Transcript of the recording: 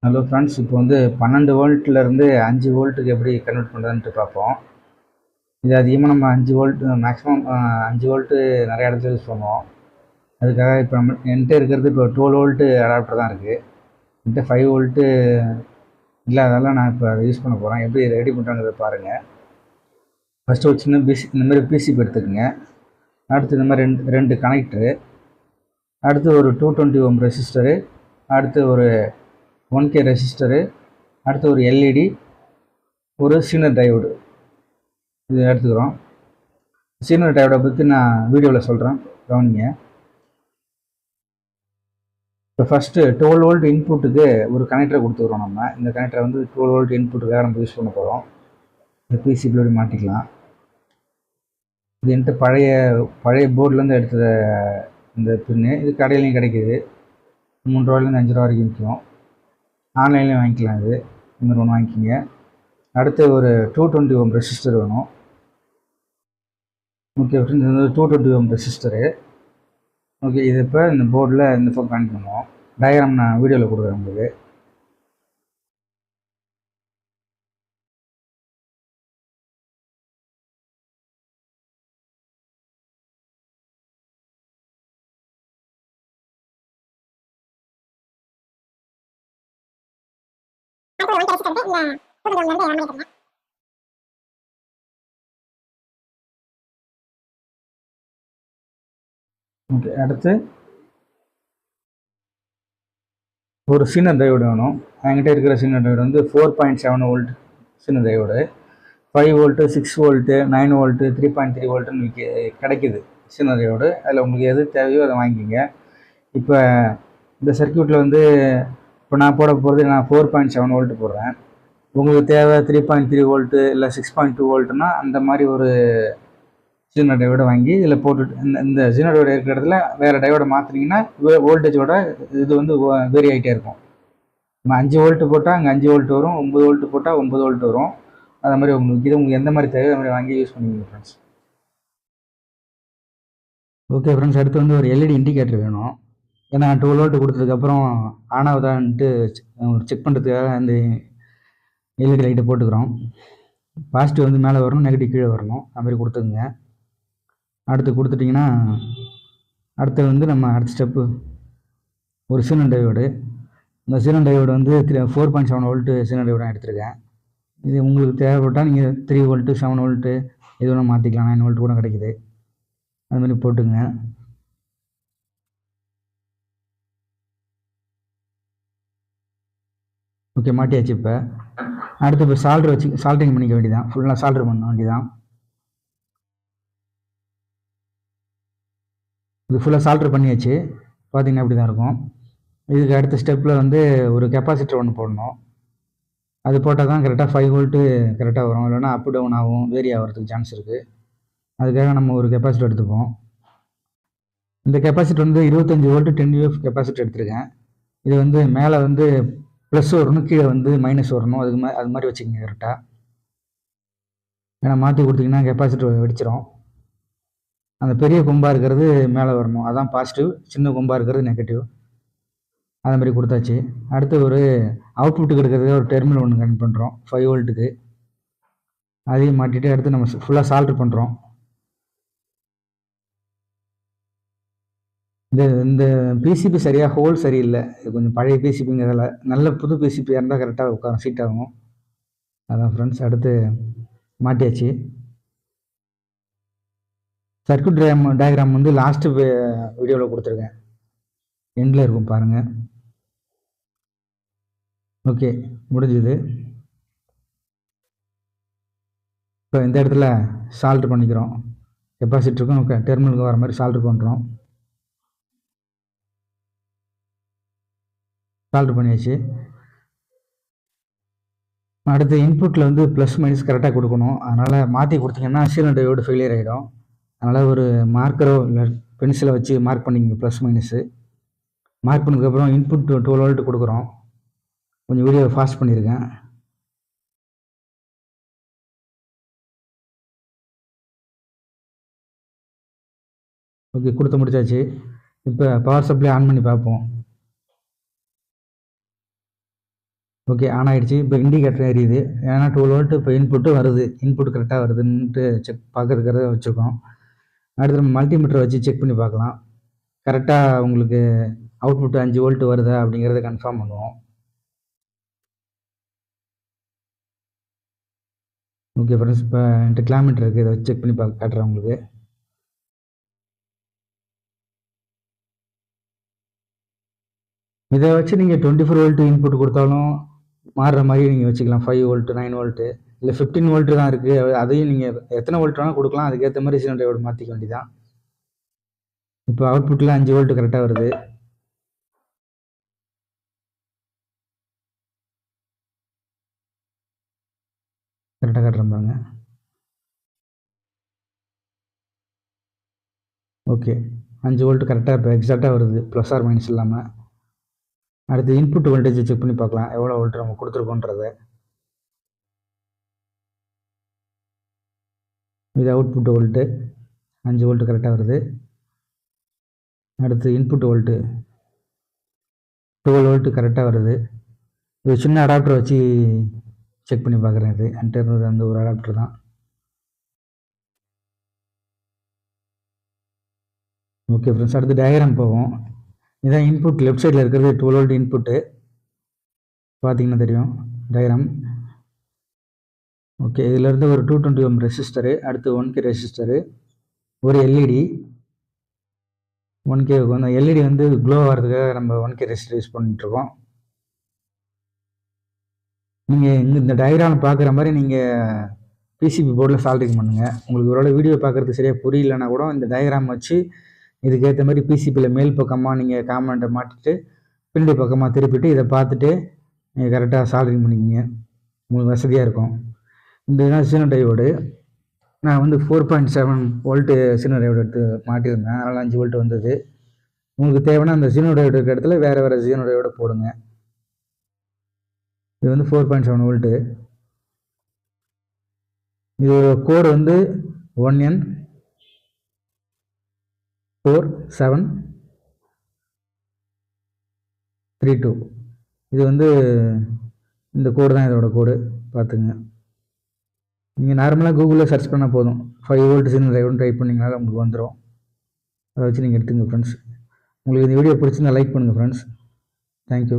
Hello friends, இப்போ வந்து 12 வோல்ட்லேருந்து 5 வோல்ட்டுக்கு எப்படி கன்வெர்ட் பண்ணுறதுன்ட்டு பார்ப்போம். இது அதிகமாக நம்ம 5 வோல்ட் மேக்ஸிமம் 5 வோல்ட்டு நிறைய இடத்துல யூஸ் பண்ணுவோம். அதுக்காக இப்போ என்கிட்ட இருக்கிறது இப்போ 12 வோல்ட்டு அடாப்டர் தான் இருக்குது. என்கிட்ட 5 வோல்ட்டு இல்லாததால் நான் இப்போ அதை யூஸ் பண்ண போகிறேன். எப்படி ரெடி பண்ணுறாங்கிறத பாருங்கள். ஃபஸ்ட்டு ஒரு சின்ன இந்த மாதிரி பிசிபி எடுத்துக்கோங்க. அடுத்து இந்த மாதிரி ரெண்டு கனெக்டரு, அடுத்து ஒரு 220 ஓம் ரெசிஸ்டரு, அடுத்து ஒரு 1K ரெசிஸ்டரு, அடுத்து ஒரு எல்இடி, ஒரு சீனர் டையோடு இது எடுத்துக்கிறோம். சீனர் டையோடை பற்றி நான் வீடியோவில் சொல்கிறேன், கவனிங்க. இப்போ ஃபஸ்ட்டு 12 வோல்ட் இன்புட்டுக்கு ஒரு கனெக்டரை கொடுத்துக்கிறோம். நம்ம இந்த கனெக்டரை வந்து 12 வோல்ட் இன்புட்டுக்காக நம்ம யூஸ் பண்ண போகிறோம். இந்த பிசிபியோடு மாட்டிக்கலாம். இது என்கிட்ட பழைய போர்ட்லேருந்து எடுத்த இந்த பின்னு. இது கடையிலையும் கிடைக்கிது. 3 ரூபாயிலேருந்து 5 ரூபா வரைக்கும் விற்கும். ஆன்லைன்லேயும் வாங்கிக்கலாம். இது மாதிரி ஒன்று வாங்கிக்கிங்க. அடுத்து ஒரு 220 ஓம் ரெசிஸ்டர் வேணும். ஓகே ஃப்ரெண்ட்ஸ், இது 220 ஓம் ரெசிஸ்டரு. ஓகே, இது இப்போ இந்த போர்டில் இந்த பக்கம் கனெக்ட் பண்ணுவோம். டயக்ராம் நான் வீடியோவில் கொடுக்குறேன் உங்களுக்கு. ஓகே, அடுத்து ஒரு சீனர் டையோடு வேணும். என்கிட்ட இருக்கிற சீனர் டையோடு வந்து 4.7 volt zener diode. 5 volt, 6 volt, 9 volt, 3.3 வோல்ட்டுன்னு கிடைக்கிது சீனர் டையோடு. அதில் உங்களுக்கு எது தேவையோ அதை வாங்கிக்கிங்க. இப்போ இந்த சர்க்கியூட்டில் வந்து இப்போ நான் போட போகிறது நான் 4.7 வோல்ட்டு போடுறேன். உங்களுக்கு தேவை 3.3 வோல்ட்டு இல்லை 6.2 வோல்ட்டுன்னா அந்த மாதிரி ஒரு சீனர் டையோட வாங்கி இதில் போட்டுட்டு இந்த சீனர் டையோட இருக்கிற இடத்துல வேறு டையோட மாற்றினீங்கன்னா வோல்டேஜோட இது வந்து வேரி ஆகிட்டே இருக்கும். நம்ம 5 வோல்ட்டு போட்டால் அங்கே 5 வோல்ட் வரும், 9 வோல்ட்டு போட்டால் 9 வோல்ட் வரும். அது மாதிரி உங்களுக்கு எந்த மாதிரி தேவையோ அது மாதிரி வாங்கி யூஸ் பண்ணிக்கோங்க ஃப்ரெண்ட்ஸ். ஓகே ஃப்ரெண்ட்ஸ், அடுத்து வந்து ஒரு எல்இடி இண்டிகேட்டர் வேணும். ஏன்னா 12 வோல்ட் கொடுத்ததுக்கப்புறம் ஆன் ஆகுதான்ட்டு செக் பண்ணுறதுக்காக அந்த எல்இடி லைட்டை போட்டுக்கிறோம். பாசிட்டிவ் வந்து மேலே வரணும், நெகட்டிவ் கீழே வரணும். அது மாதிரி கொடுத்துக்குங்க. அடுத்து கொடுத்துட்டிங்கன்னா அடுத்து வந்து நம்ம அடுத்த ஸ்டெப்பு ஒரு சீனர் டையோடு. இந்த சீனர் டையோடு வந்து 4.7 வோல்ட்டு சீனர் டையோடு எடுத்திருக்கேன். இது உங்களுக்கு தேவைப்பட்டால் நீங்கள் 3 வோல்ட்டு, 7 வோல்ட்டு இது வேணால் மாற்றிக்கலாம். 9 வோல்ட் கூட கிடைக்குது. அது மாதிரி போட்டுங்க. ஓகே, மாட்டியாச்சு. இப்போ அடுத்து இப்போ சால்ட்ரிங் பண்ணிக்க வேண்டியதான். ஃபுல்லாக சால்ட்ரு பண்ண வேண்டியதான். இது ஃபுல்லாக சால்ட்ரு பண்ணியாச்சு. பார்த்தீங்கன்னா அப்படி தான் இருக்கும். இதுக்கு அடுத்த ஸ்டெப்பில் வந்து ஒரு கெப்பாசிட்டர் ஒன்று போடணும். அது போட்டால் தான் கரெக்டாக 5 வோல்ட்டு கரெக்டாக வரும். இல்லைனா அப் டவுன் ஆகும், வேரி ஆகிறதுக்கு சான்ஸ் இருக்குது. அதுக்காக நம்ம ஒரு கெப்பாசிட்டர் எடுத்துப்போம். இந்த கெப்பாசிட்டர் வந்து 25 வோல்ட்டு 10 UF கெப்பாசிட்டர் எடுத்திருக்கேன். இது வந்து மேலே வந்து ப்ளஸ் வரணும், கீழே வந்து மைனஸ் வரணும். அது மாதிரி வச்சுக்கோங்க கரெக்டாக. ஏன்னா மாற்றி கொடுத்தீங்கன்னா கெப்பாசிட்டர் வெடிச்சிடும். அந்த பெரிய கொம்பாக இருக்கிறது மேலே வரணும், அதான் பாசிட்டிவ். சின்ன கொம்பாக இருக்கிறது நெகட்டிவ். அது மாதிரி கொடுத்தாச்சு. அடுத்து ஒரு அவுட்புட்டுக்கு எடுக்கிறதுக்கு ஒரு டெர்மினல் ஒன்று கனெக்ட் பண்ணுறோம் 5 வோல்ட்டுக்கு. அதையும் மாட்டிட்டு அடுத்து நம்ம ஃபுல்லாக சால்ட்ரு பண்ணுறோம். இந்த பிசிபி சரியாக ஹோல் சரியில்லை. இது கொஞ்சம் பழைய பிசிபிங்கிறதால. நல்ல புது பிசிபியாக இருந்தால் கரெக்டாக உட்காரும், சீட் ஆகும். அதான் ஃப்ரெண்ட்ஸ், அடுத்து மாட்டியாச்சு. சர்க்யூட் டயக்ராம் வந்து லாஸ்ட்டு வீடியோவில் கொடுத்துருக்கேன், எண்டில் இருக்கும் பாருங்கள். ஓகே, முடிஞ்சுது. இப்போ இந்த இடத்துல சால்ட்ரு பண்ணிக்கிறோம். கெப்பாசிட்டருக்கும் ஓகே டெர்மினலுக்கும் வர மாதிரி சால்ட்ரு பண்ணுறோம். சால்ட்ரு பண்ணியாச்சு. அடுத்து இன்புட்டில் வந்து ப்ளஸ் மைனஸ் கரெக்டாக கொடுக்கணும். அதனால் மாற்றி கொடுத்தீங்கன்னா சீனர் டையோடு ஃபெயிலியர் ஆகிடும். அதனால் ஒரு மார்க்கரோ இல்லை பென்சிலை வச்சு மார்க் பண்ணிக்கங்க ப்ளஸ் மைனஸு. மார்க் பண்ணதுக்கப்புறம் இன்புட் 12 வோல்ட் கொடுக்குறோம். கொஞ்சம் வீடியோ ஃபாஸ்ட் பண்ணியிருக்கேன். ஓகே, கொடுத்து முடிச்சாச்சு. இப்போ பவர் சப்ளை ஆன் பண்ணி பார்ப்போம். ஓகே, ஆன் ஆகிடுச்சு. இப்போ இண்டிகேட்டர் எரியுது. ஏன்னா 12 வோல்ட் இப்போ இன்புட்டு வருது. இன்புட் கரெக்டாக வருதுன்ட்டு செக் பார்க்கறதுக்காக வச்சுருக்கோம். அடுத்து நம்ம மல்டிமீட்டரை வச்சு செக் பண்ணி பார்க்கலாம். கரெக்டாக உங்களுக்கு அவுட்புட் 5 வோல்ட் வருதா அப்படிங்கிறத கன்ஃபார்ம் பண்ணுவோம். ஓகே ஃப்ரெண்ட்ஸ், இப்போ என்கிட்ட கிலோமீட்டர் இருக்குது. இதை வச்சு செக் பண்ணி காட்டுறேன் உங்களுக்கு. இதை வச்சு நீங்கள் 24 வோல்ட் இன்புட் கொடுத்தாலும் மாறுற மாதிரி நீங்கள் வச்சுக்கலாம். 5 வோல்ட், 9 வோல்ட்டு, இல்லை 15 வோல்ட்டு தான் இருக்குது. அதையும் நீங்கள் எத்தனை வோல்ட் வேணால் கொடுக்கலாம். அதுக்கேற்ற மாதிரி சிலிண்டர் டையோடு மாற்றிக்க வேண்டியதான். இப்போ அவுட்புட்டில் 5 வோல்ட் கரெக்டாக வருது. கரெக்டாக காட்டுறேன் பாருங்க. ஓகே, 5 வோல்ட் கரெக்டாக இப்போ எக்ஸாக்டாக வருது, ப்ளஸ் ஆர் மைனஸ் இல்லாமல். அடுத்து இன்புட் வோல்டேஜ் செக் பண்ணி பார்க்கலாம், எவ்வளோ வோல்ட் நம்ம கொடுத்துருக்கோன்றதை. இது அவுட்புட் வோல்ட்டு 5 வோல்ட் கரெக்டாக வருது. அடுத்து இன்புட் வோல்ட்டு 12 வோல்ட் கரெக்டாக வருது. இது சின்ன அடாப்டர் வச்சு செக் பண்ணி பார்க்குறேன். இது என்கிட்ட இருந்தது அந்த ஒரு அடாப்டர் தான். ஓகே ஃப்ரெண்ட்ஸ், அடுத்து டயக்ராம் போவோம். இதான் இன்புட், லெஃப்ட் சைடில் இருக்கிறது 12 வோல்ட் இன்புட்டு பார்த்தீங்கன்னா தெரியும் டயக்ராம். ஓகே, இதிலேருந்து ஒரு 220 ohm ரெசிஸ்டரு, அடுத்து 1K ரெசிஸ்டரு, ஒரு எல்இடி 1K. அந்த எல்இடி வந்து க்ளோ ஆகிறதுக்காக நம்ம 1K ரெசிஸ்டர் யூஸ் பண்ணிகிட்ருக்கோம். நீங்கள் இந்த டயக்ராம் பார்க்குற மாதிரி நீங்கள் பிசிபி போர்டில் சால்ட்ரிங் பண்ணுங்கள். உங்களுக்கு ஒரு வீடியோ பார்க்குறதுக்கு சரியாக புரியலன்னா கூட இந்த டயக்ராம் வச்சு இதுக்கேற்ற மாதிரி பிசிபியில் மேல் பக்கமாக நீங்கள் காமெண்ட்டை மாட்டிட்டு பின்னாடி பக்கமாக திருப்பிட்டு இதை பார்த்துட்டு நீங்கள் கரெக்டாக சால்ட்ரிங் பண்ணிக்கிங்க. உங்களுக்கு வசதியாக இருக்கும். இந்த இதுதான் சீனோ டையோடு. நான் வந்து 4.7 வோல்ட்டு சீனோ டையோடு எடுத்து மாட்டியிருந்தேன். அதனால் 5 வோல்ட் வந்தது. உங்களுக்கு தேவைன்னா அந்த சீனோ டையோடு இருக்கிற இடத்துல வேறு சீனோ டையோடு போடுங்க. இது வந்து 4.7 வோல்ட்டு. இது ஒரு கோடு வந்து 1N4732. இது வந்து இந்த கோடு தான் இதோட கோடு, பார்த்துங்க. நீங்கள் நார்மலாக கூகுளில் சர்ச் பண்ணால் போதும், 5 வோல்ட் சீனோ டையோடு டைப் பண்ணிங்கனால உங்களுக்கு வந்துடும். அதை வச்சு நீங்கள் எடுத்துங்க ஃப்ரெண்ட்ஸ். உங்களுக்கு இந்த வீடியோ பிடிச்சிருந்தா லைக் பண்ணுங்கள் ஃப்ரெண்ட்ஸ். தேங்க்யூ.